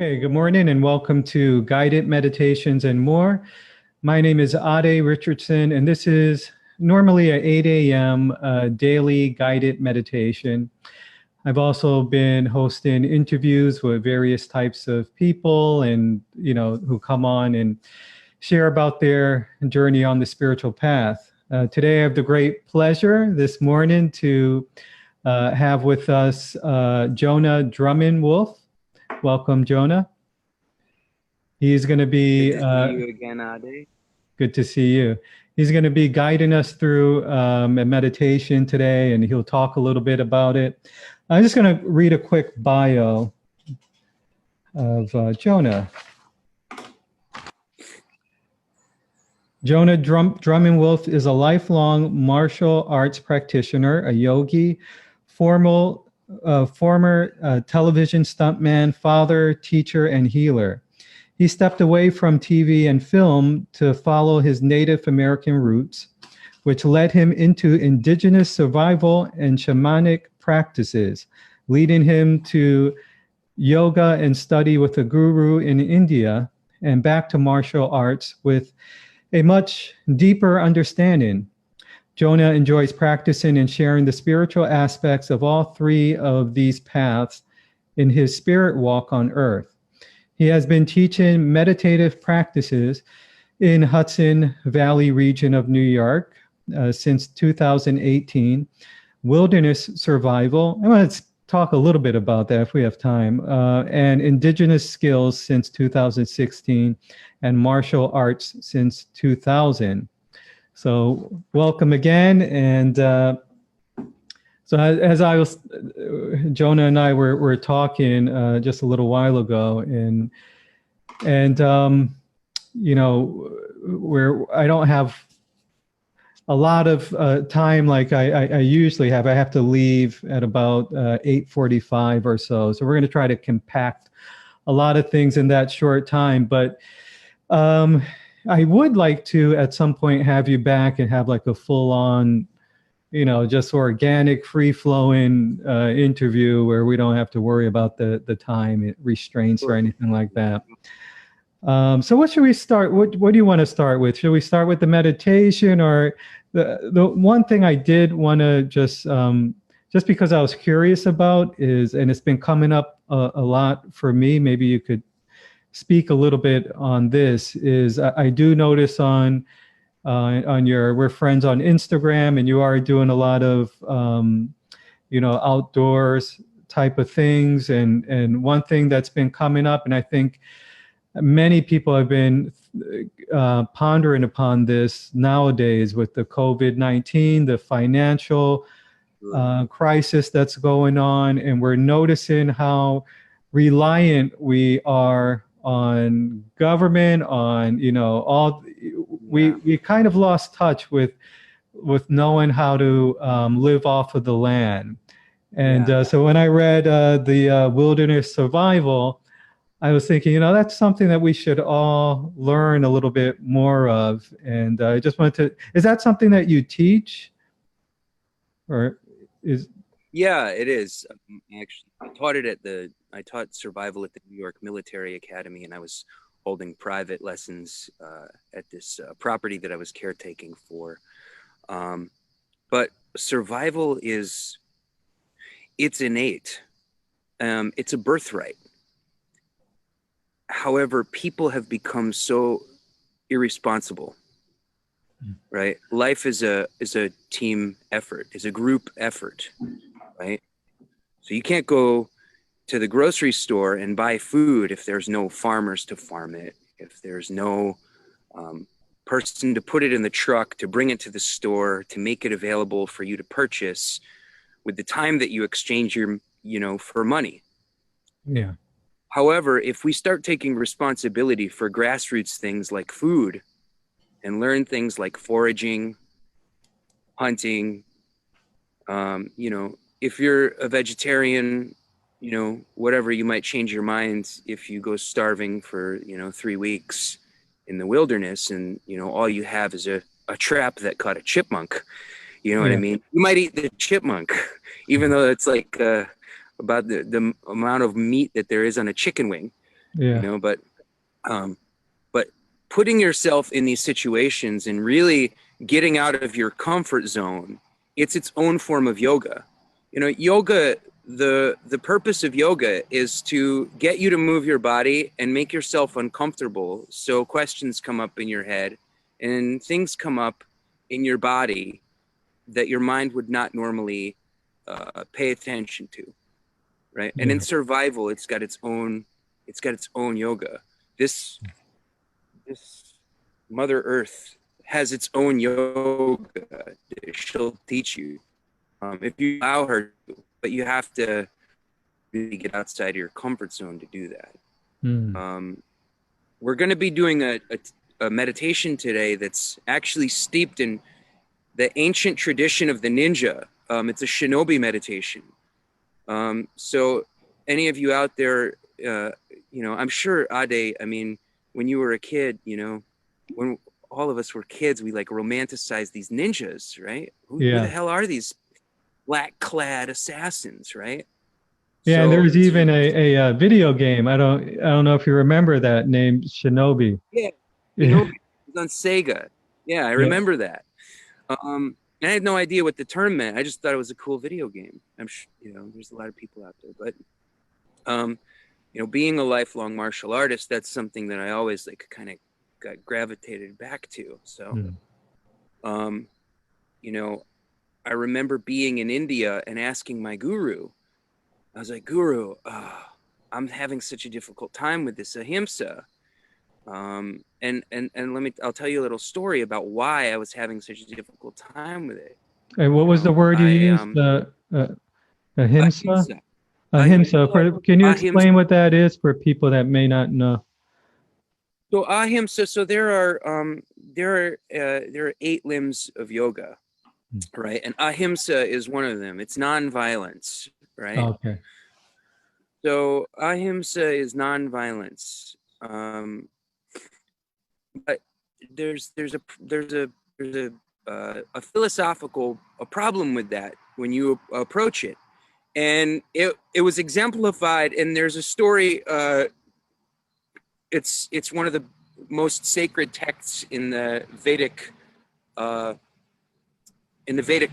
Hey, good morning and welcome to Guided Meditations and More. My name is Ade Richardson, and this is normally at 8 a.m. Daily guided meditation. I've also been hosting interviews with various types of people and, who come on and share about their journey on the spiritual path. Today, I have the great pleasure this morning to have with us Jonah Drummond Wolfe. Welcome, Jonah. He's going to be Good to see you again, Ade. good to see you. He's going to be guiding us through a meditation today, and he'll talk a little bit about it. I'm just going to read a quick bio of Jonah. Jonah Drummond Wolfe is a lifelong martial arts practitioner, a yogi, former television stuntman, father, teacher, and healer. He stepped away from TV and film to follow his Native American roots, which led him into indigenous survival and shamanic practices, leading him to yoga and study with a guru in India, and back to martial arts with a much deeper understanding. Jonah enjoys practicing and sharing the spiritual aspects of all three of these paths in his spirit walk on earth. He has been teaching meditative practices in Hudson Valley region of New York since 2018, wilderness survival. I want to talk a little bit about that if we have time, and indigenous skills since 2016, and martial arts since 2000. So welcome again. And so as I was, Jonah and I were talking just a little while ago, and where I don't have a lot of time like I usually have. I have to leave at about 8:45 or so. So we're going to try to compact a lot of things in that short time. But I would like to at some point have you back and have like a full-on, just organic, free-flowing interview where we don't have to worry about the time restraints or anything like that. So what should we start? What do you want to start with? Should we start with the meditation, or the one thing I did want to just because I was curious about is, and it's been coming up a lot for me, maybe you could speak a little bit on this, is I do notice on we're friends on Instagram, and you are doing a lot of outdoors type of things, and one thing that's been coming up, and I think many people have been pondering upon this nowadays with the COVID-19, the financial crisis that's going on, and we're noticing how reliant we are on government, on we kind of lost touch with knowing how to live off of the land. And so when I read the wilderness survival, I was thinking, that's something that we should all learn a little bit more of. And I just wanted to, is that something that you teach? Or is... Yeah, it is. Actually, I taught survival at the New York Military Academy, and I was holding private lessons at this property that I was caretaking for. But survival it's innate. It's a birthright. However, people have become so irresponsible, right? Life is a team effort, is a group effort, right? So you can't go to the grocery store and buy food if there's no farmers to farm it, if there's no person to put it in the truck, to bring it to the store, to make it available for you to purchase with the time that you exchange for money. Yeah. However, if we start taking responsibility for grassroots things like food, and learn things like foraging, hunting, if you're a vegetarian, whatever, you might change your mind if you go starving for, 3 weeks in the wilderness, and, all you have is a trap that caught a chipmunk. You know what I mean? You might eat the chipmunk, even though it's like about the amount of meat that there is on a chicken wing. Yeah. But putting yourself in these situations and really getting out of your comfort zone, it's its own form of yoga. Yoga, the purpose of yoga is to get you to move your body and make yourself uncomfortable, so questions come up in your head and things come up in your body that your mind would not normally pay attention to, right? And in survival, it's got its own yoga. This Mother Earth has its own yoga. She'll teach you if you allow her to, but you have to really get outside of your comfort zone to do that. We're going to be doing a meditation today that's actually steeped in the ancient tradition of the ninja. It's a Shinobi meditation. So any of you out there, I'm sure, Ade, I mean, when you were a kid, when all of us were kids, we like romanticized these ninjas, right? Who the hell are these black-clad assassins, right? Yeah, and there's even a video game. I don't know if you remember that, named Shinobi. Yeah, Shinobi. It was on Sega. Yeah, I remember that. And I had no idea what the term meant. I just thought it was a cool video game. I'm sure, there's a lot of people out there, but being a lifelong martial artist, that's something that I always kind of got gravitated back to. So, I remember being in India and asking my guru. I was like, Guru, I'm having such a difficult time with this ahimsa. And I'll tell you a little story about why I was having such a difficult time with it. And what was the word you used? Ahimsa? Ahimsa. Can you explain what that is for people that may not know? So ahimsa. So there are 8 limbs of yoga, right? And ahimsa is one of them. It's nonviolence, right? Okay. So ahimsa is nonviolence. But there's a philosophical problem with that when you approach it, and it was exemplified. And there's a story. It's one of the most sacred texts in the Vedic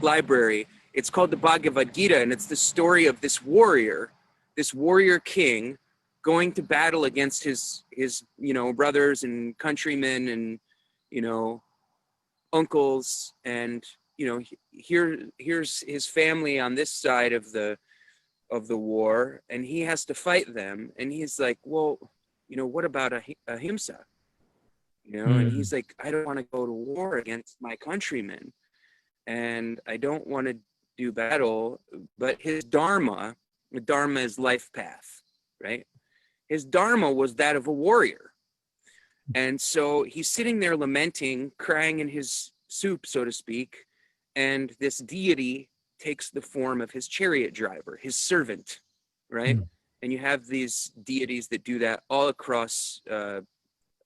library. It's called the Bhagavad-Gita, and it's the story of this warrior king going to battle against his brothers and countrymen and uncles, and here's his family on this side of the war, and he has to fight them, and he's like, well, what about ahimsa? And he's like, I don't want to go to war against my countrymen, and I don't want to do battle, but his dharma is life path, right? His dharma was that of a warrior. And so he's sitting there lamenting, crying in his soup, so to speak, and this deity takes the form of his chariot driver, his servant, right? And you have these deities that do that all across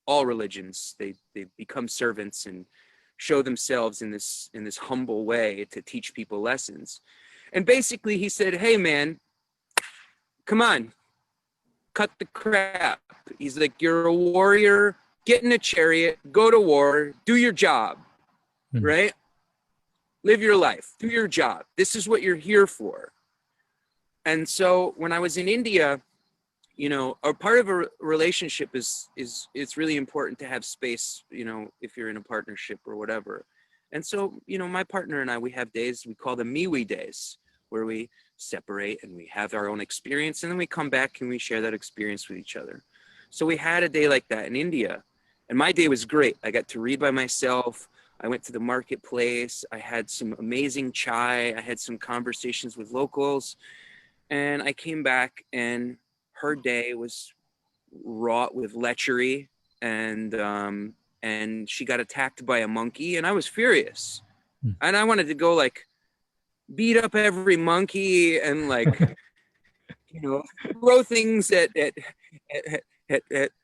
all religions. They become servants and show themselves in this humble way to teach people lessons. And basically he said, hey man, come on, cut the crap. He's like, you're a warrior, get in a chariot, go to war, do your job, right? Live your life, do your job. This is what you're here for. And so when I was in India, a part of a relationship is it's really important to have space, if you're in a partnership or whatever. And so, my partner and I, we have days, we call them MeWe days, where we separate and we have our own experience, and then we come back and we share that experience with each other. So we had a day like that in India, and my day was great. I got to read by myself. I went to the marketplace. I had some amazing chai. I had some conversations with locals, and I came back, and her day was wrought with lechery, and she got attacked by a monkey, and I was furious. And I wanted to go beat up every monkey and throw things at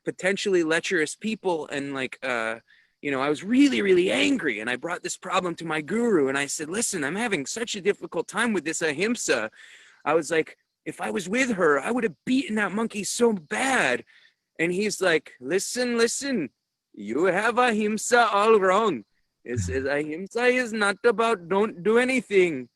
potentially lecherous people. And I was really, really angry, and I brought this problem to my guru, and I said, listen, I'm having such a difficult time with this ahimsa. I was like, if I was with her, I would have beaten that monkey so bad. And he's like, listen, you have ahimsa all wrong. It says ahimsa is not about don't do anything.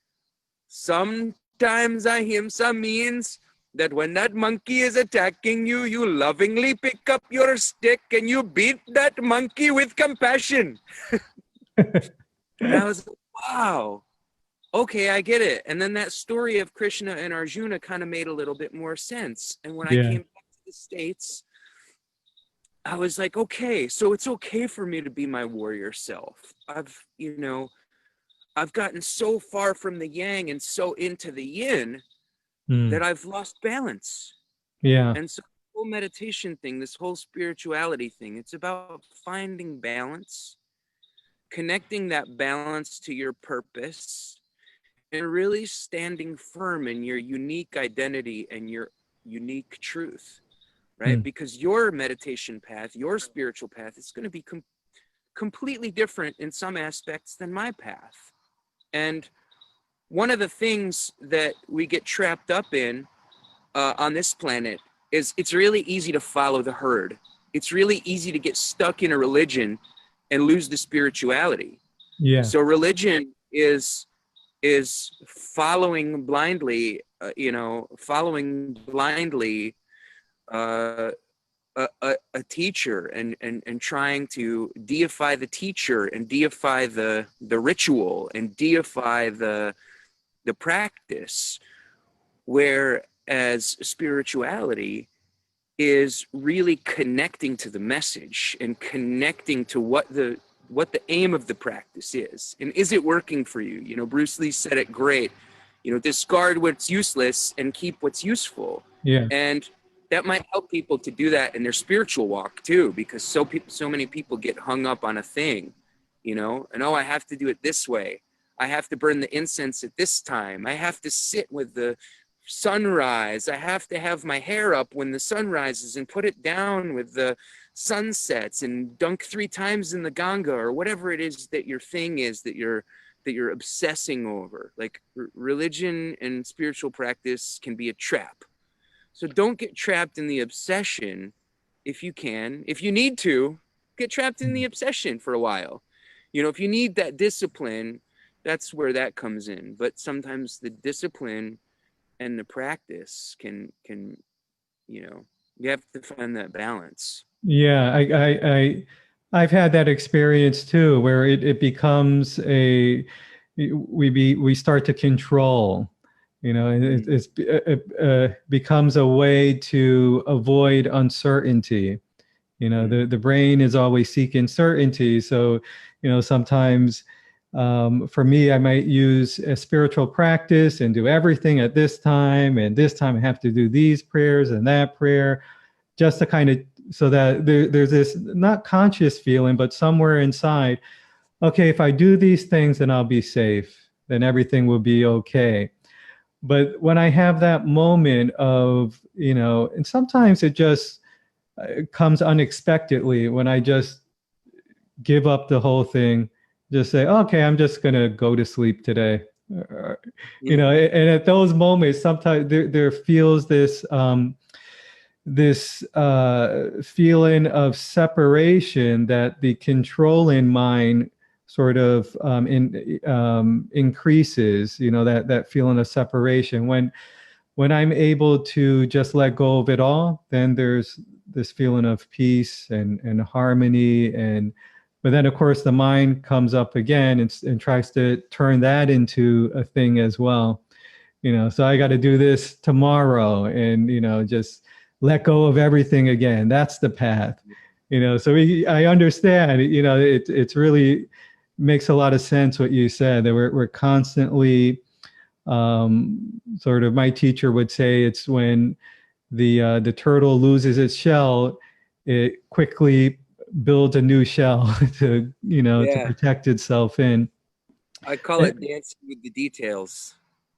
Sometimes ahimsa means that when that monkey is attacking you, you lovingly pick up your stick and you beat that monkey with compassion. And I was like, wow, okay, I get it. And then that story of Krishna and Arjuna kind of made a little bit more sense. And when I came back to the States, I was like, okay, so it's okay for me to be my warrior self. I've gotten so far from the yang and so into the yin that I've lost balance. Yeah. And so the whole meditation thing, this whole spirituality thing, it's about finding balance, connecting that balance to your purpose, and really standing firm in your unique identity and your unique truth, right? Because your meditation path, your spiritual path is going to be completely different in some aspects than my path. And one of the things that we get trapped up in on this planet is it's really easy to follow the herd. It's really easy to get stuck in a religion and lose the spirituality. Yeah. So religion is following blindly, a teacher and trying to deify the teacher and deify the ritual and deify the practice, whereas spirituality is really connecting to the message and connecting to what the aim of the practice is, and is it working for you? Bruce Lee said it great, discard what's useless and keep what's useful. Yeah. And that might help people to do that in their spiritual walk too, because so many people get hung up on a thing, and I have to do it this way. I have to burn the incense at this time. I have to sit with the sunrise. I have to have my hair up when the sun rises and put it down with the sunsets and dunk 3 times in the Ganga, or whatever it is that your thing is that you're obsessing over. Like religion and spiritual practice can be a trap. So don't get trapped in the obsession. If you need to, get trapped in the obsession for a while. If you need that discipline, that's where that comes in. But sometimes the discipline and the practice can you have to find that balance. Yeah, I've had that experience too, where it becomes we start to control. It becomes a way to avoid uncertainty. The brain is always seeking certainty. So, sometimes for me, I might use a spiritual practice and do everything at this time, and this time I have to do these prayers and that prayer, just to kind of, so that there's this not conscious feeling, but somewhere inside, okay, if I do these things, then I'll be safe, then everything will be okay. But when I have that moment of, and sometimes it just comes unexpectedly, when I just give up the whole thing, just say, okay, I'm just going to go to sleep today. And at those moments, sometimes there feels this feeling of separation that the controlling mind sort of increases, that feeling of separation. When I'm able to just let go of it all, then there's this feeling of peace and harmony. But then, of course, the mind comes up again and tries to turn that into a thing as well. So I got to do this tomorrow and, just let go of everything again. That's the path. So I understand, it's really makes a lot of sense what you said, that we're constantly sort of, my teacher would say, it's when the turtle loses its shell, it quickly builds a new shell to protect itself in. I call it dancing with the details.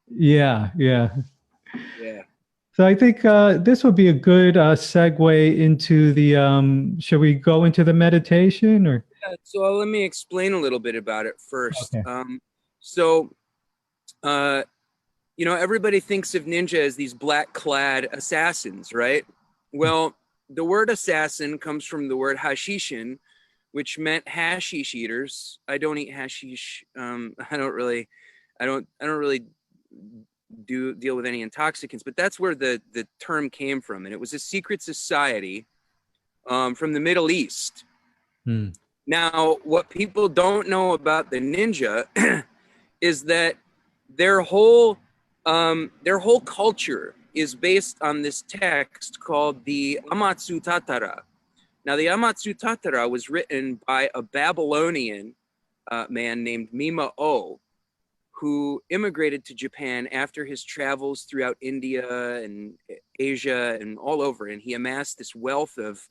Yeah. So I think this would be a good segue into the, should we go into the meditation or? Yeah, so let me explain a little bit about it first. Okay. Everybody thinks of ninja as these black clad assassins, right? Well, the word assassin comes from the word hashishin, which meant hashish eaters. I don't eat hashish. I don't really deal with any intoxicants, but that's where the term came from. And it was a secret society from the Middle East. Now, what people don't know about the ninja is that their whole culture is based on this text called the Amatsu Tattara. Now, the Amatsu Tattara was written by a Babylonian man named Mima O, who immigrated to Japan after his travels throughout India and Asia and all over. And he amassed this wealth of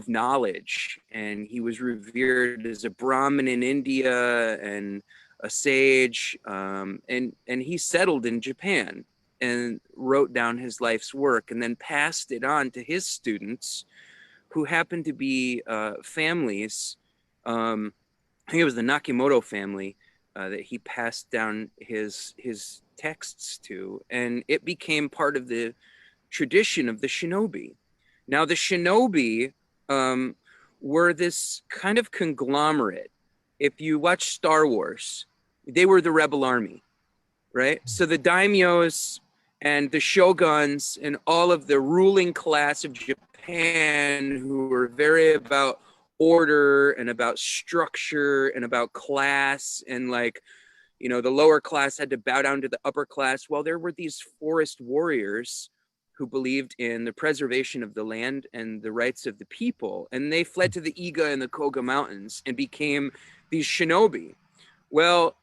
knowledge. And he was revered as a Brahmin in India and a sage. And he settled in Japan and wrote down his life's work and then passed it on to his students, who happened to be families. I think it was the Nakimoto family that he passed down his texts to, and it became part of the tradition of the shinobi. Now, the shinobi were this kind of conglomerate. If you watch Star Wars, they were the rebel army, right? So the daimyos and the shoguns and all of the ruling class of Japan, who were very about order and about structure and about class, and like, you know, the lower class had to bow down to the upper class. Well, there were these forest warriors who believed in the preservation of the land and the rights of the people, and they fled to the Iga and the Koga mountains and became these shinobi. Well,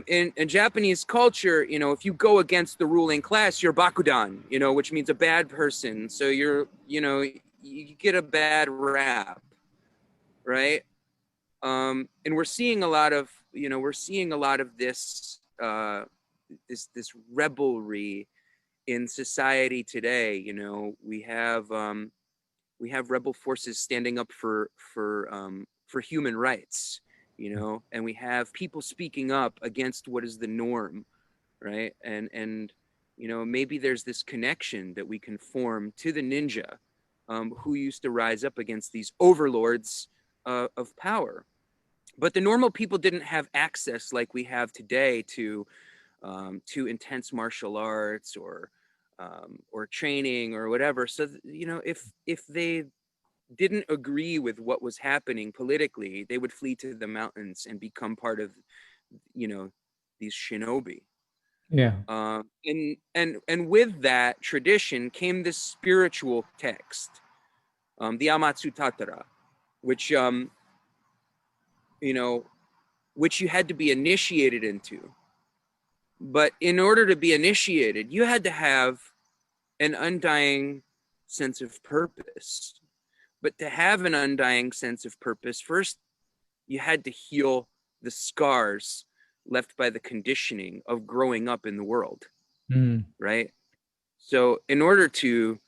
in Japanese culture, you know, if you go against the ruling class, you're bakudan, you know, which means a bad person. So you're, you know, you get a bad rap, right? And we're seeing a lot of, you know, this this revelry in society today. You know, we have rebel forces standing up for human rights, you know, and we have people speaking up against what is the norm, right? And you know, maybe there's this connection that we can form to the ninja, who used to rise up against these overlords of power. But the normal people didn't have access like we have today to intense martial arts or training or whatever. So, you know, if they didn't agree with what was happening politically, they would flee to the mountains and become part of, you know, these shinobi. Yeah. And with that tradition came this spiritual text, the Amatsu Tattara, which you know, which you had to be initiated into. But in order to be initiated, you had to have an undying sense of purpose. But to have an undying sense of purpose, first you had to heal the scars left by the conditioning of growing up in the world, right? So in order to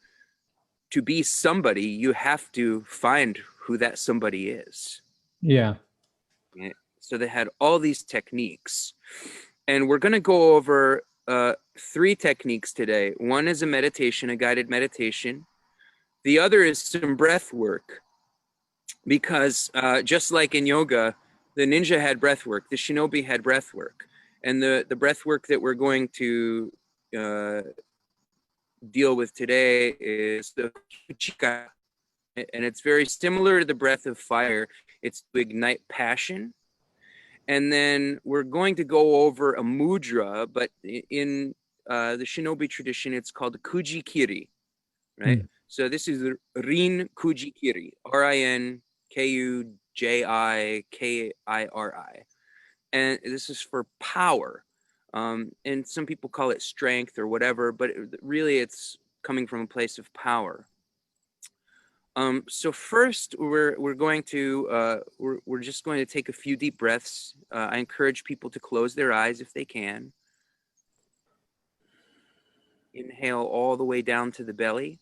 be somebody, you have to find who that somebody is. Yeah. Right? So they had all these techniques. And we're going to go over 3 techniques today. One is a meditation, a guided meditation. The other is some breath work, because just like in yoga, the ninja had breath work, the shinobi had breath work. And the breath work that we're going to deal with today is the Kokkuchikara. And it's very similar to the breath of fire. It's to ignite passion. And then we're going to go over a mudra, but in the shinobi tradition, it's called Kujikiri, right? So this is Rin Kujikiri, RinkujiKiri. And this is for power. And some people call it strength or whatever, but really it's coming from a place of power. So first, we're going to we're just going to take a few deep breaths. I encourage people to close their eyes if they can. Inhale all the way down to the belly.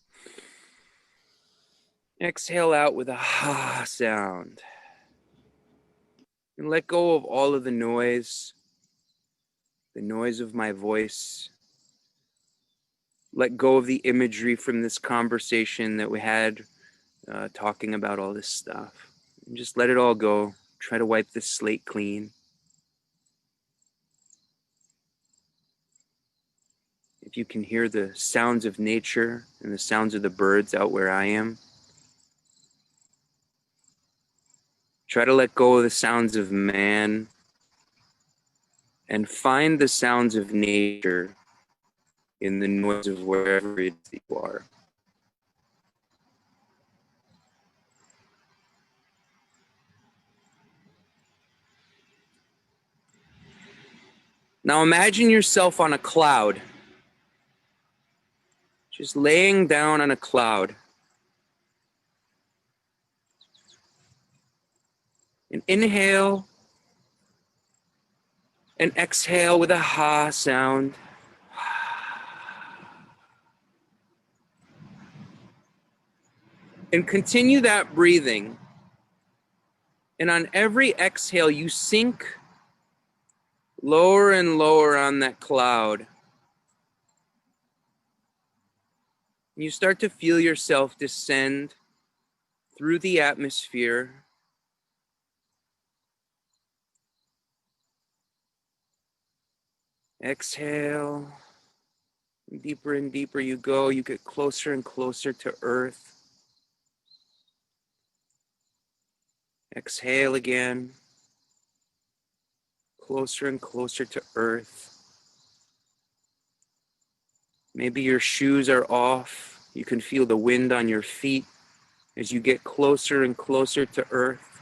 Exhale out with a ha sound. And let go of all of the noise of my voice. let go of the imagery from this conversation that we had talking about all this stuff. And just let it all go. Try to wipe this slate clean. If you can hear the sounds of nature and the sounds of the birds out where I am, try to let go of the sounds of man and find the sounds of nature in the noise of wherever it is you are. Now imagine yourself on a cloud, just laying down on a cloud. And inhale and exhale with a ha sound. And continue that breathing. And on every exhale, you sink lower and lower on that cloud. You start to feel yourself descend through the atmosphere. Exhale. Deeper and deeper you go. You get closer and closer to earth. Exhale again. Closer and closer to earth. Maybe your shoes are off. You can feel the wind on your feet as you get closer and closer to earth.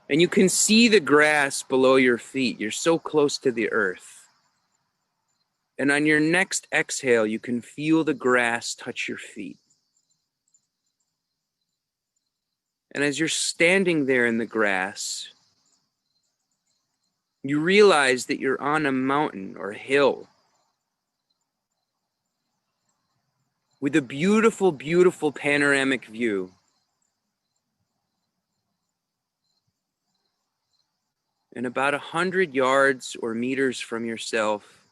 And you can see the grass below your feet. You're so close to the earth. And on your next exhale, you can feel the grass touch your feet. And as you're standing there in the grass, you realize that you're on a mountain or a hill with a beautiful, beautiful panoramic view. And about 100 yards or meters from yourself,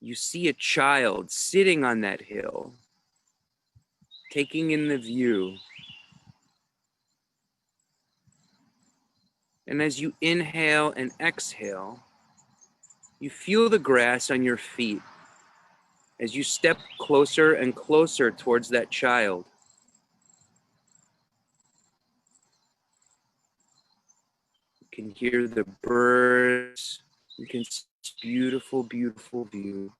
you see a child sitting on that hill, taking in the view. And as you inhale and exhale, you feel the grass on your feet as you step closer and closer towards that child. You can hear the birds. You can see this beautiful, beautiful view.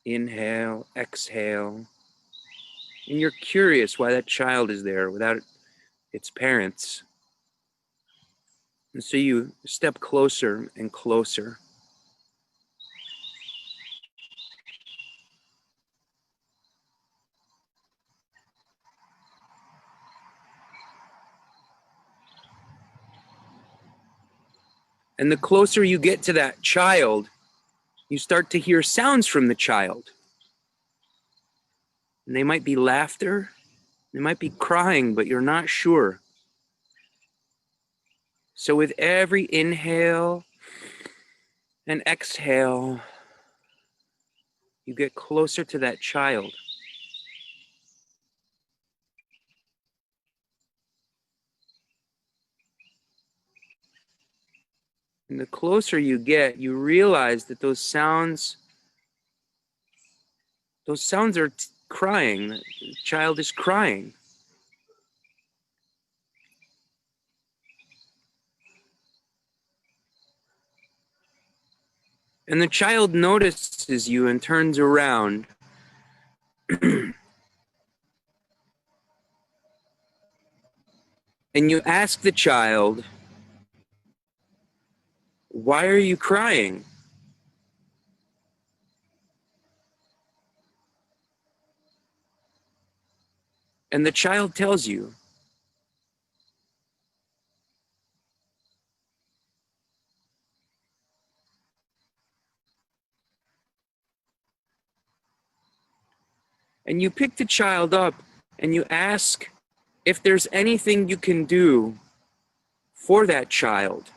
Inhale, exhale. And you're curious why that child is there without its parents. And so you step closer and closer. And the closer you get to that child, you start to hear sounds from the child. And they might be laughter, they might be crying, but you're not sure. So with every inhale and exhale, you get closer to that child. And the closer you get, you realize that those sounds are crying. The child is crying. And the child notices you and turns around. And you ask the child, "Why are you crying?" And the child tells you. And you pick the child up and you ask if there's anything you can do for that child.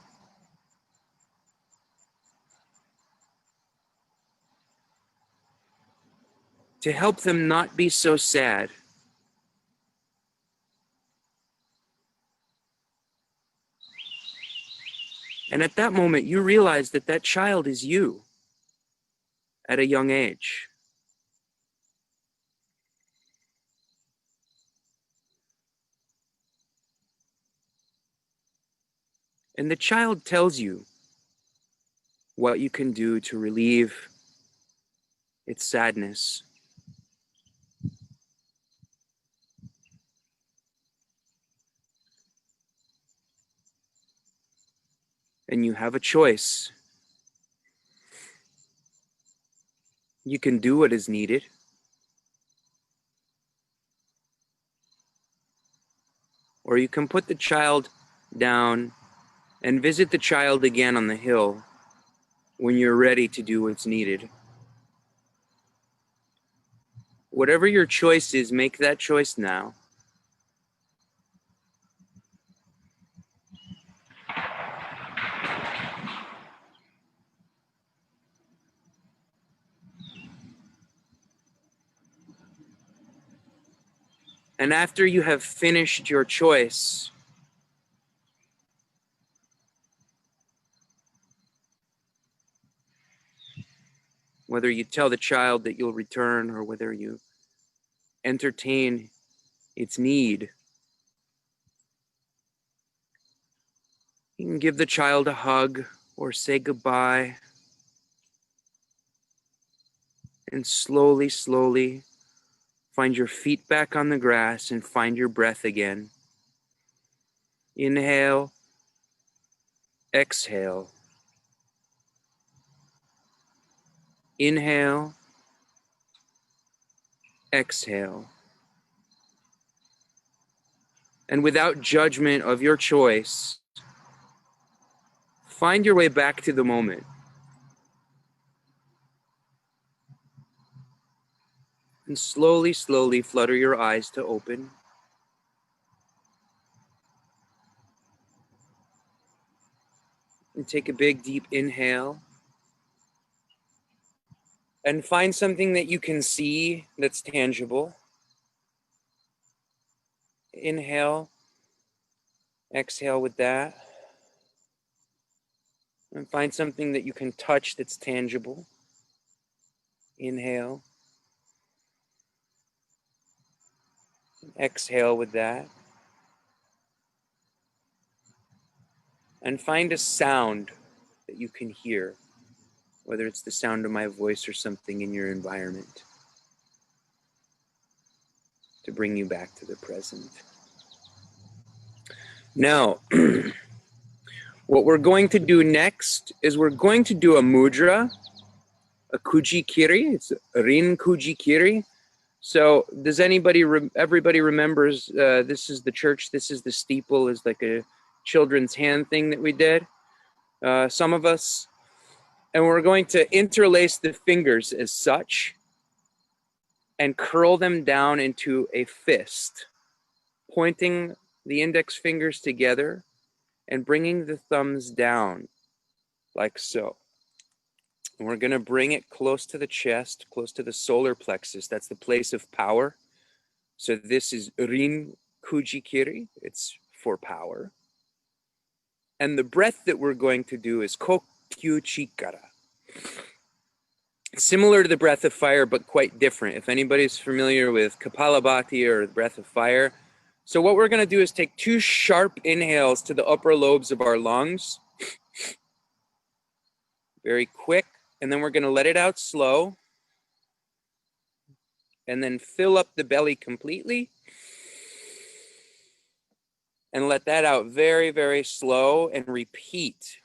To help them not be so sad. And at that moment, you realize that that child is you at a young age. And the child tells you what you can do to relieve its sadness. And you have a choice. You can do what is needed. Or you can put the child down and visit the child again on the hill when you're ready to do what's needed. Whatever your choice is, make that choice now. And after you have finished your choice, whether you tell the child that you'll return or whether you entertain its need, you can give the child a hug or say goodbye and slowly, slowly find your feet back on the grass and find your breath again. Inhale, exhale. Inhale, exhale. And without judgment of your choice, find your way back to the moment. And slowly, slowly flutter your eyes to open. And take a big, deep inhale. And find something that you can see that's tangible. Inhale, exhale with that. And find something that you can touch that's tangible. Inhale. Exhale with that. And find a sound that you can hear, whether it's the sound of my voice or something in your environment, to bring you back to the present. Now, what we're going to do next is we're going to do a mudra, a kujikiri. It's rin kujikiri. So does everybody remembers, this is the church, this is the steeple, is like a children's hand thing that we did. Some of us, and we're going to interlace the fingers as such and curl them down into a fist, pointing the index fingers together and bringing the thumbs down like so. And we're going to bring it close to the chest, close to the solar plexus. That's the place of power. So this is rin kujikiri. It's for power. And the breath that we're going to do is Kokkuchikara. Similar to the breath of fire, but quite different. If anybody's familiar with Kapalabhati or the breath of fire. So what we're going to do is take 2 sharp inhales to the upper lobes of our lungs. Very quick. And then we're going to let it out slow. And then fill up the belly completely. And let that out very, very slow and repeat.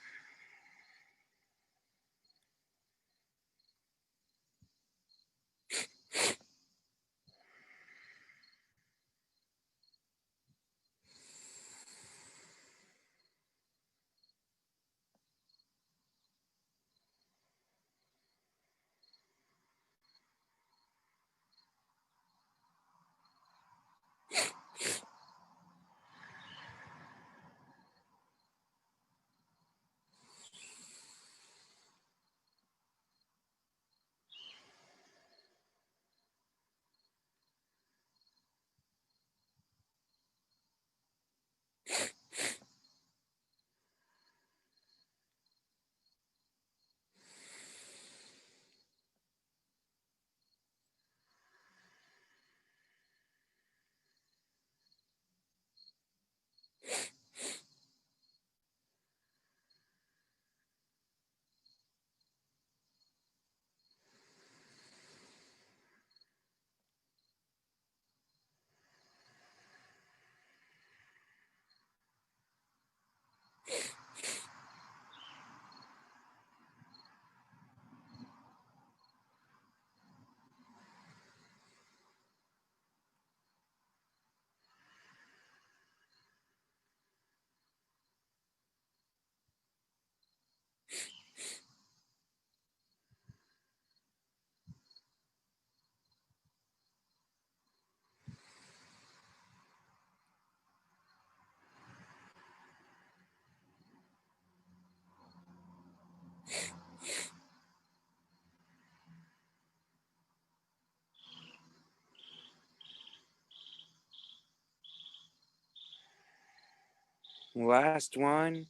Last one.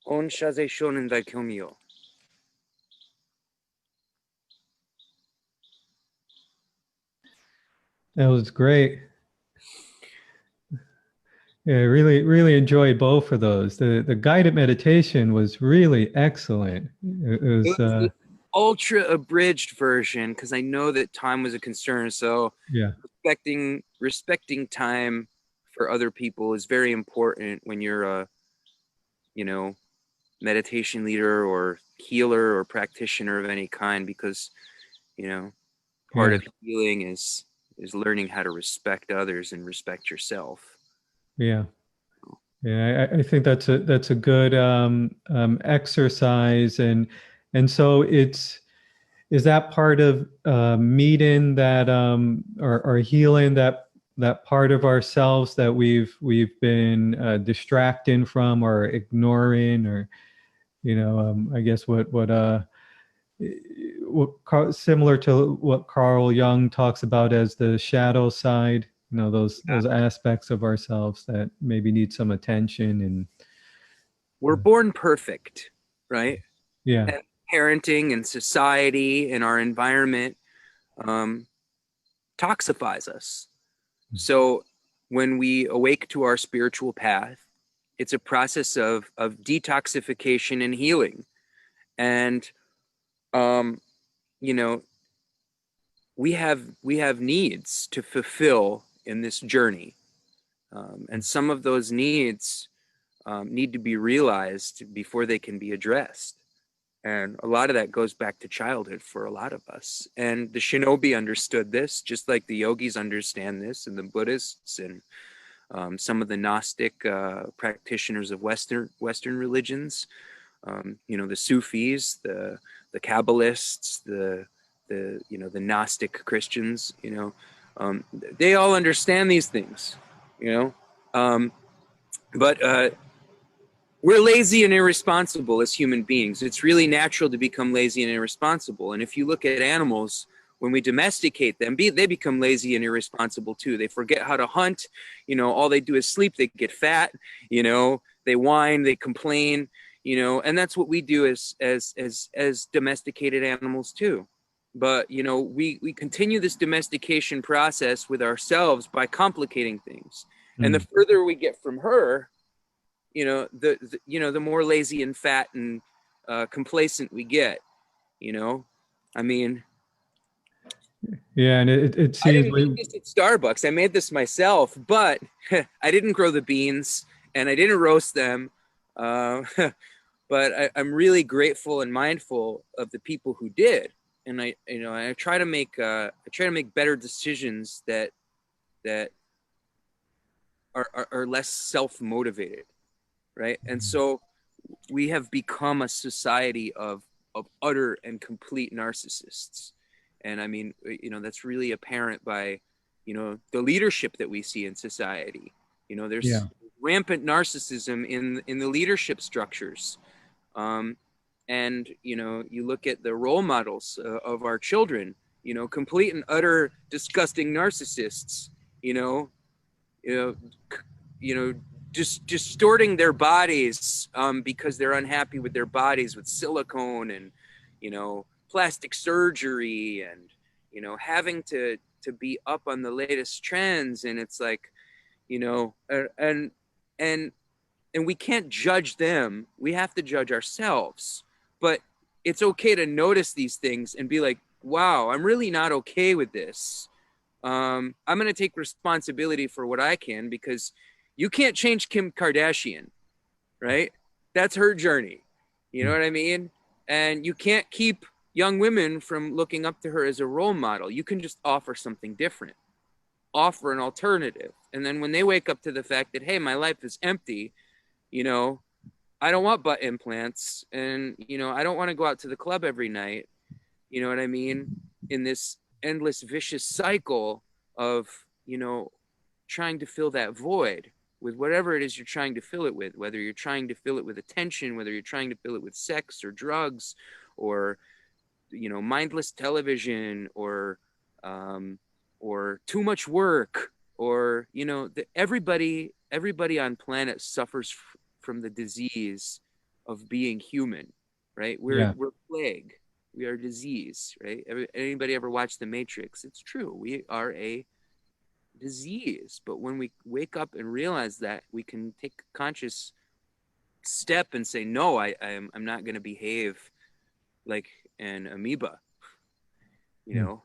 On shaze shonen daikyomiyo. That was great. Yeah, really, really enjoyed both of those. The guided meditation was really excellent. It It was, was the ultra abridged version because I know that time was a concern. So yeah, respecting time for other people is very important when you're a, you know, meditation leader or healer or practitioner of any kind, because, you know, part yeah, of healing is learning how to respect others and respect yourself. yeah, yeah. I think that's a good exercise, and so is that part of meeting that or healing that part of ourselves that we've been distracting from or ignoring, or I guess similar to what Carl Jung talks about as the shadow side, those aspects of ourselves that maybe need some attention. And We're born perfect, right? yeah, And parenting and society and our environment um, toxifies us. So when we awake to our spiritual path, it's a process of detoxification and healing. And um, you know, we have needs to fulfill in this journey, and some of those needs need to be realized before they can be addressed. And a lot of that goes back to childhood for a lot of us. And the shinobi understood this, just like the yogis understand this, and the Buddhists, and some of the Gnostic practitioners of Western religions. The Sufis, the Kabbalists, the Gnostic Christians. They all understand these things. But we're lazy and irresponsible as human beings. It's really natural to become lazy and irresponsible. And if you look at animals, when we domesticate them, they become lazy and irresponsible too. They forget how to hunt. All they do is sleep. They get fat. They whine. They complain. And that's what we do as domesticated animals too. But we continue this domestication process with ourselves by complicating things. And the further we get from her, the more lazy and fat and complacent we get. I mean, yeah, and it I seems didn't make this at Starbucks. I made this myself, but I didn't grow the beans and I didn't roast them. But I'm really grateful and mindful of the people who did, and I try to make better decisions that are less self-motivated, right? And so we have become a society of utter and complete narcissists. And I mean, that's really apparent by, the leadership that we see in society. There's rampant narcissism in the leadership structures. And, you look at the role models of our children, complete and utter disgusting narcissists, you know, you know, just distorting their bodies because they're unhappy with their bodies, with silicone and plastic surgery, and having to be up on the latest trends. And it's like, and we can't judge them. We have to judge ourselves. But it's okay to notice these things and be like, wow, I'm really not okay with this. I'm going to take responsibility for what I can, because you can't change Kim Kardashian, right? That's her journey. You know what I mean? And you can't keep young women from looking up to her as a role model. You can just offer something different, offer an alternative. And then when they wake up to the fact that, hey, my life is empty, I don't want butt implants, and I don't want to go out to the club every night. You know what I mean? In this endless vicious cycle of, trying to fill that void with whatever it is you're trying to fill it with, whether you're trying to fill it with attention, whether you're trying to fill it with sex or drugs or, mindless television or too much work or, everybody on planet suffers from the disease of being human, right? We're plague. We are disease, right? Anybody ever watched The Matrix? It's true. We are a disease. But when we wake up and realize that, we can take a conscious step and say, no, I'm not going to behave like an amoeba. I'm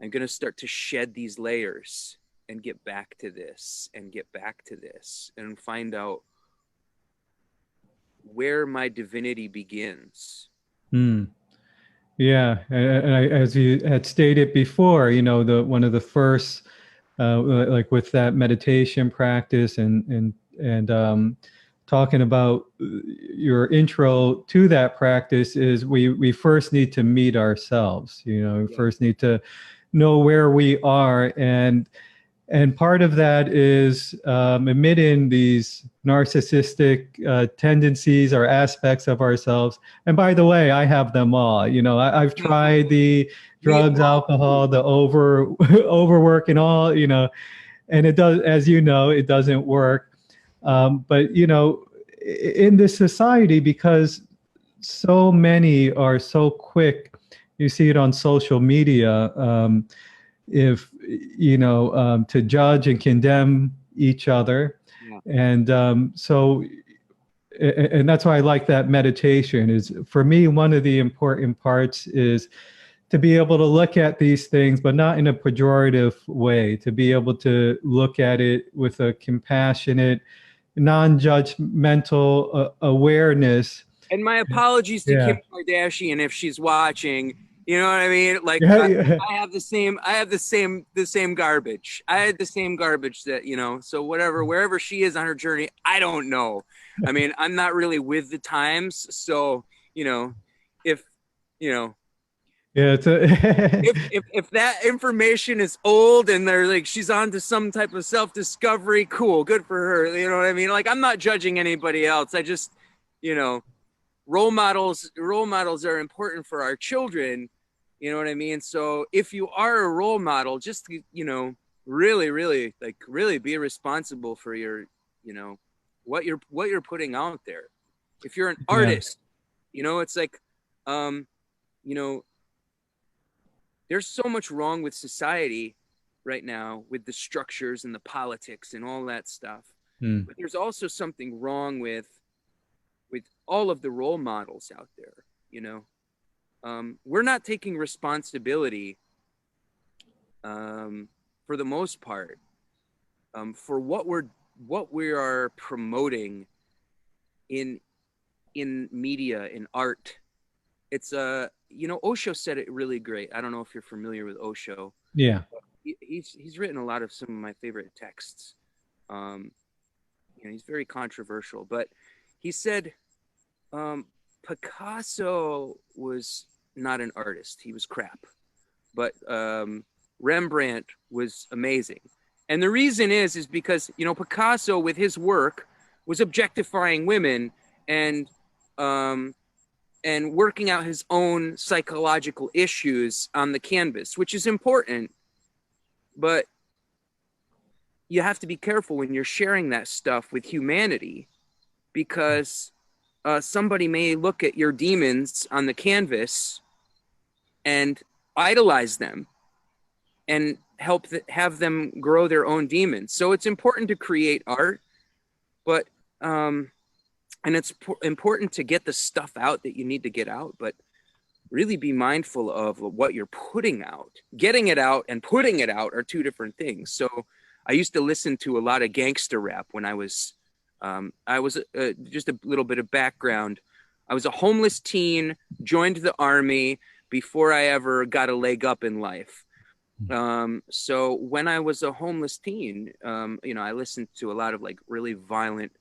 going to start to shed these layers and get back to this and find out where my divinity begins. Yeah, and as you had stated before, one of the first, like with that meditation practice and talking about your intro to that practice is we first need to meet ourselves. We first need to know where we are, and part of that is admitting these narcissistic tendencies or aspects of ourselves. And by the way, I have them all. I've tried the drugs, alcohol, the overwork and all, and it does, as it doesn't work. But, in this society, because so many are so quick, you see it on social media, to judge and condemn each other. And and that's why I like that meditation. Is for me, one of the important parts is to be able to look at these things, but not in a pejorative way, to be able to look at it with a compassionate, non-judgmental awareness. And my apologies to Kim Kardashian if she's watching. You know what I mean? Like I have the same garbage. I had the same garbage that, so whatever, wherever she is on her journey, I don't know. I mean, I'm not really with the times. So, if if that information is old and they're like, she's on to some type of self-discovery, cool, good for her. You know what I mean? Like, I'm not judging anybody else. I just, role models are important for our children. You know what I mean? So if you are a role model, just, really be responsible for your, what you're putting out there. If you're an artist, it's like, there's so much wrong with society right now with the structures and the politics and all that stuff. But there's also something wrong with all of the role models out there. We're not taking responsibility for the most part for what we are promoting in media, in art. It's Osho said it really great. I don't know if you're familiar with Osho. Yeah. He's written a lot of some of my favorite texts. He's very controversial, but he said Picasso was not an artist. He was crap. But Rembrandt was amazing. And the reason is because, Picasso with his work was objectifying women and working out his own psychological issues on the canvas, which is important. But you have to be careful when you're sharing that stuff with humanity, because somebody may look at your demons on the canvas and idolize them and have them grow their own demons. So it's important to create art, but and it's important to get the stuff out that you need to get out, but really be mindful of what you're putting out. Getting it out and putting it out are two different things. So I used to listen to a lot of gangster rap when I was just a little bit of background. I was a homeless teen, joined the army before I ever got a leg up in life. So when I was a homeless teen, I listened to a lot of like really violent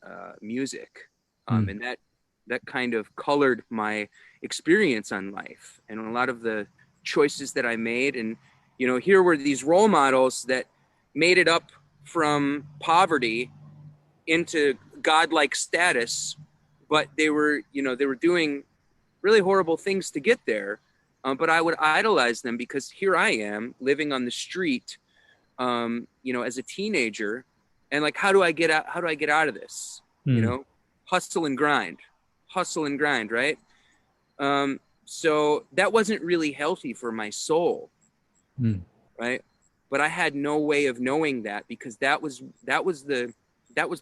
music. And that kind of colored my experience on life and a lot of the choices that I made. And, you know, here were these role models that made it up from poverty into godlike status, but they were, you know, they were doing really horrible things to get there. But I would idolize them because here I am living on the street, you know, as a teenager, and like, how do I get out? How do I get out of this? You know, hustle and grind, right? So that wasn't really healthy for my soul, right? But I had no way of knowing that because that was the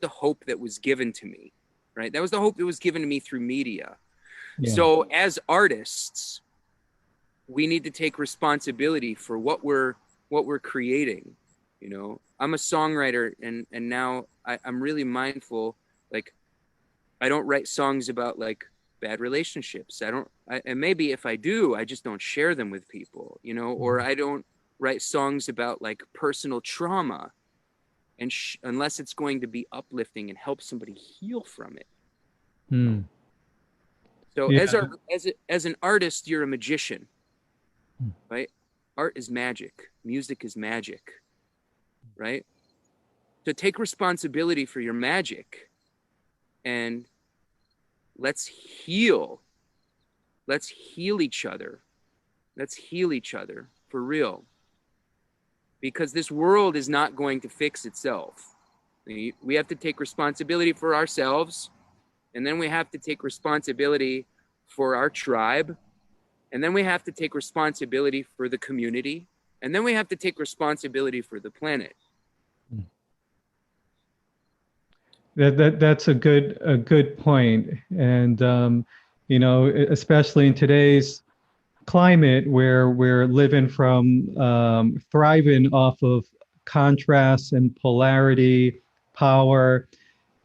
hope that was given to me, right? That was the hope that was given to me through media. Yeah. So as artists, we need to take responsibility for what we're creating. You know, I'm a songwriter, and now I'm really mindful. Like, I don't write songs about like bad relationships. And maybe if I do, I just don't share them with people, you know, or I don't write songs about like personal trauma, and unless it's going to be uplifting and help somebody heal from it. So as an artist, you're a magician, right? Art is magic. Music is magic, right? So take responsibility for your magic, and let's heal. Let's heal each other. Let's heal each other for real. Because this world is not going to fix itself. We have to take responsibility for ourselves, and then we have to take responsibility for our tribe, and then we have to take responsibility for the community, and then we have to take responsibility for the planet. That's a good point. And you know, especially in today's climate where we're living from thriving off of contrast and polarity, power,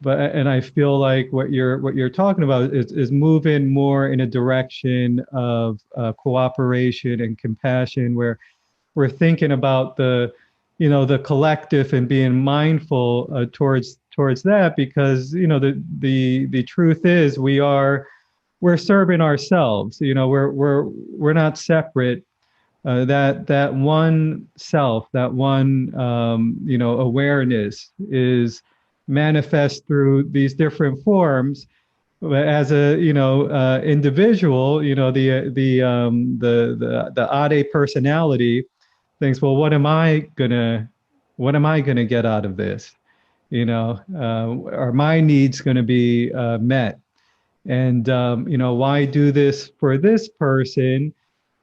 and I feel like what you're talking about is moving more in a direction of cooperation and compassion, where we're thinking about the, you know, the collective and being mindful towards that, because, you know, the truth is we're serving ourselves. You know, we're not separate. That one self, that one you know, awareness is manifest through these different forms. As a, you know, individual, you know, the Ade personality thinks, well, what am I gonna get out of this? You know, are my needs going to be met? And you know, why do this for this person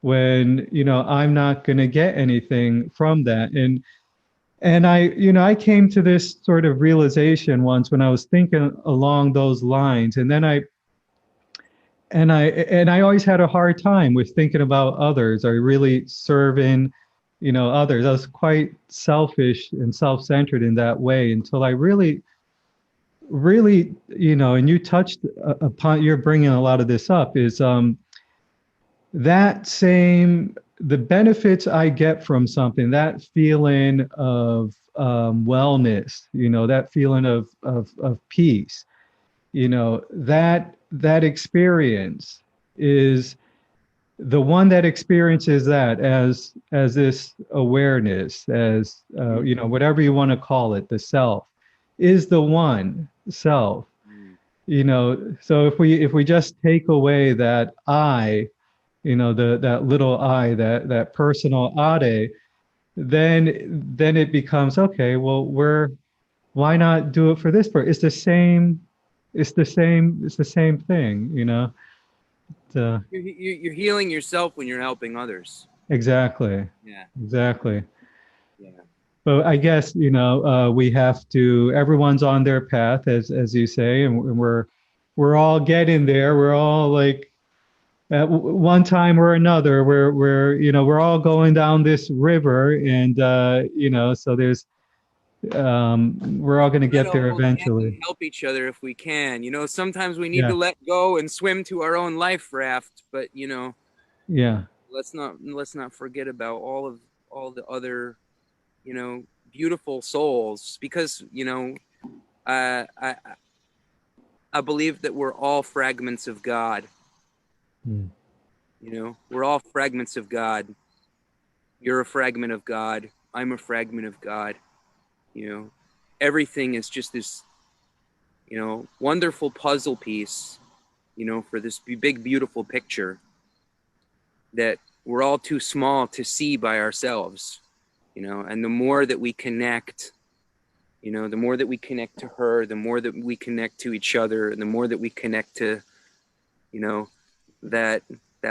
when, you know, I'm not going to get anything from that? And I, you know, I came to this sort of realization once when I was thinking along those lines, and then I always had a hard time with thinking about others, or really serving, you know, others. I was quite selfish and self-centered in that way until I really, you know, and you touched upon, you're bringing a lot of this up, is that same, the benefits I get from something, that feeling of wellness, you know, that feeling of peace, you know, that experience is the one that experiences that as this awareness, as you know, whatever you want to call it, the self is the one self. You know, so if we just take away that I, you know, that little I, that personal Ade, then it becomes, okay, well, why not do it for this person? It's the same thing, you know. You're healing yourself when you're helping others. Exactly. Yeah. Exactly. Yeah. But I guess, you know, we have to, everyone's on their path, as you say, and we're all getting there. We're all like, at one time or another, we're you know, we're all going down this river, and you know, so there's we're all going to get there eventually. Help each other if we can. You know, sometimes we need Yeah. to let go and swim to our own life raft, but you know, yeah, let's not forget about all the other, you know, beautiful souls, because, you know, I I believe that we're all fragments of God. Mm. You know, we're all fragments of God. You're a fragment of God. I'm a fragment of God. You know, everything is just this, you know, wonderful puzzle piece, you know, for this big, beautiful picture that we're all too small to see by ourselves, you know. And the more that we connect, you know, the more that we connect to her, the more that we connect to each other, and the more that we connect to, you know, that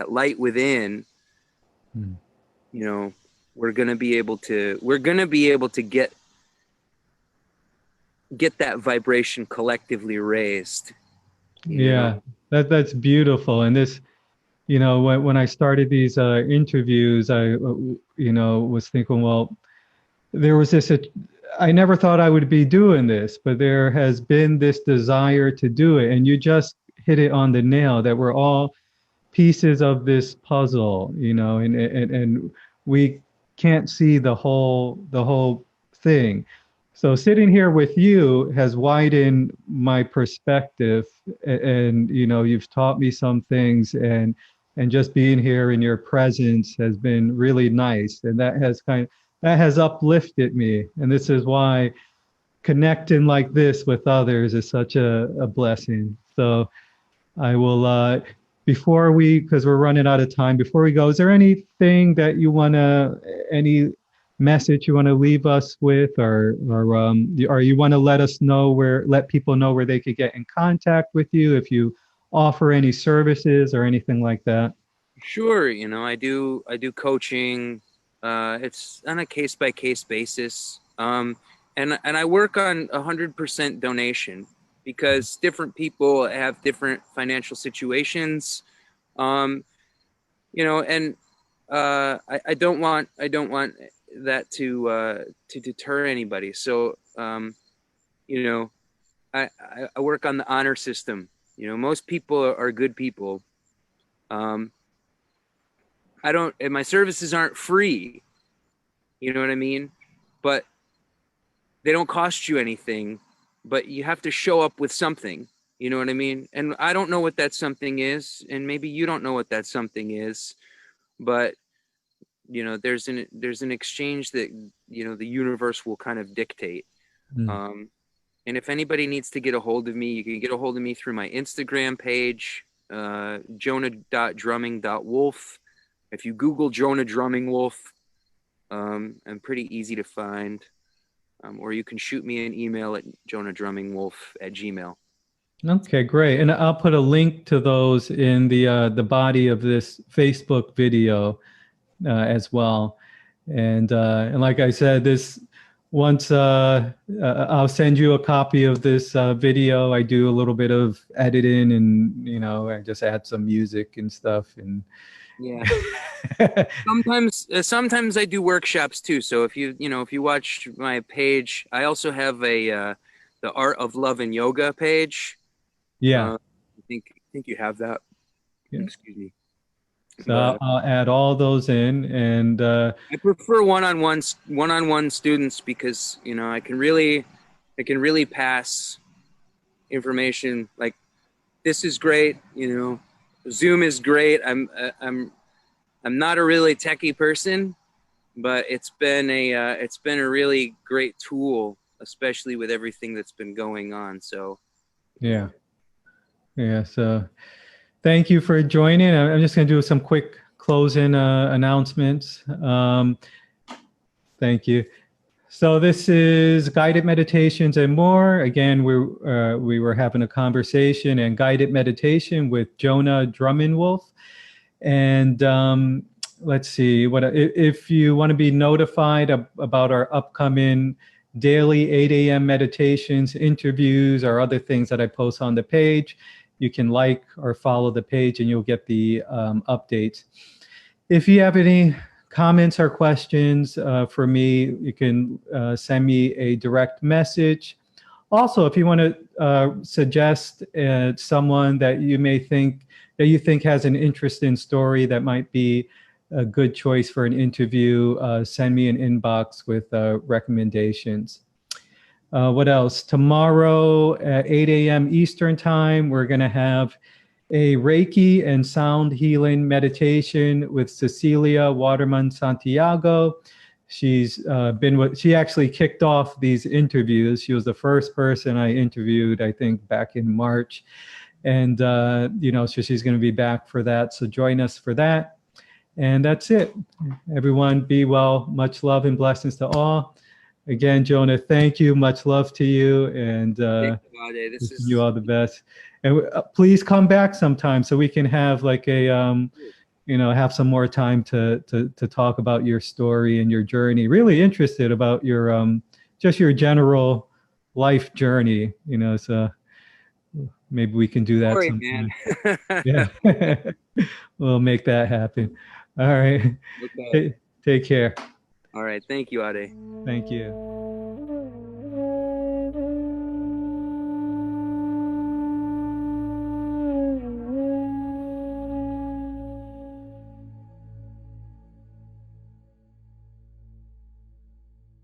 light within, Mm. you know, we're gonna be able to get that vibration collectively raised. You Yeah, know? that's beautiful. And this, you know, when I started these interviews, I, you know, was thinking, well, there was this, I never thought I would be doing this, but there has been this desire to do it. And you just hit it on the nail that we're all pieces of this puzzle, you know, and we can't see the whole thing. So sitting here with you has widened my perspective, and you know, you've taught me some things, and just being here in your presence has been really nice, and that has uplifted me. And this is why connecting like this with others is such a blessing. So I will, before we, because we're running out of time, before we go, is there anything that you want to, any message you want to leave us with, or you want to let people know where they could get in contact with you if you offer any services or anything like that? Sure, you know, I do coaching. It's on a case by case basis. And I work on 100% donation because different people have different financial situations. Um, you know, and I don't want that to deter anybody. So you know, I work on the honor system. You know, most people are good people. Um, I don't, and my services aren't free. You know what I mean? But they don't cost you anything, but you have to show up with something. You know what I mean? And I don't know what that something is, and maybe you don't know what that something is, but you know, there's an exchange that, you know, the universe will kind of dictate. Mm. Um, and if anybody needs to get a hold of me, you can get a hold of me through my Instagram page, jonah.drumming.wolf. If you Google Jonah Drumming Wolf, I'm pretty easy to find. Or you can shoot me an email at jonahdrummingwolf@gmail. Okay, great. And I'll put a link to those in the body of this Facebook video as well. And like I said, this once I'll send you a copy of this video. I do a little bit of editing, and you know, I just add some music and stuff. And Yeah. Sometimes I do workshops too. So if you watch my page, I also have a the Art of Love and Yoga page. Yeah, I think you have that. yeah. Excuse me. So But I'll add all those in, and I prefer one-on-one students because, you know, I can really pass information like this is great, you know, Zoom is great. I'm not a really techie person, but it's been a really great tool, especially with everything that's been going on. So, you yeah, know, yeah. So thank you for joining. I'm just going to do some quick closing announcements. Thank you. So this is guided meditations and more. Again, we were having a conversation and guided meditation with Jonah Drummond Wolfe. And let's see, if you want to be notified about our upcoming daily 8 a.m. meditations, interviews, or other things that I post on the page, you can like or follow the page, and you'll get the updates. If you have any comments or questions for me, you can send me a direct message. Also, if you want to suggest someone that you think has an interesting story that might be a good choice for an interview, send me an inbox with recommendations. What else? Tomorrow at 8 a.m. Eastern Time, we're going to have a Reiki and sound healing meditation with Cecilia Waterman Santiago. She's she actually kicked off these interviews. She was the first person I interviewed, I think, back in March. And, so she's going to be back for that. So join us for that. And that's it. Everyone, be well. Much love and blessings to all. Again, Jonah, thank you. Much love to you. And wishing you all the best. And please come back sometime so we can have like a, have some more time to talk about your story and your journey. Really interested about your, just your general life journey, so maybe we can do that sometime. Yeah. We'll make that happen. All right. Okay. Take care. All right. Thank you, Ade. Thank you.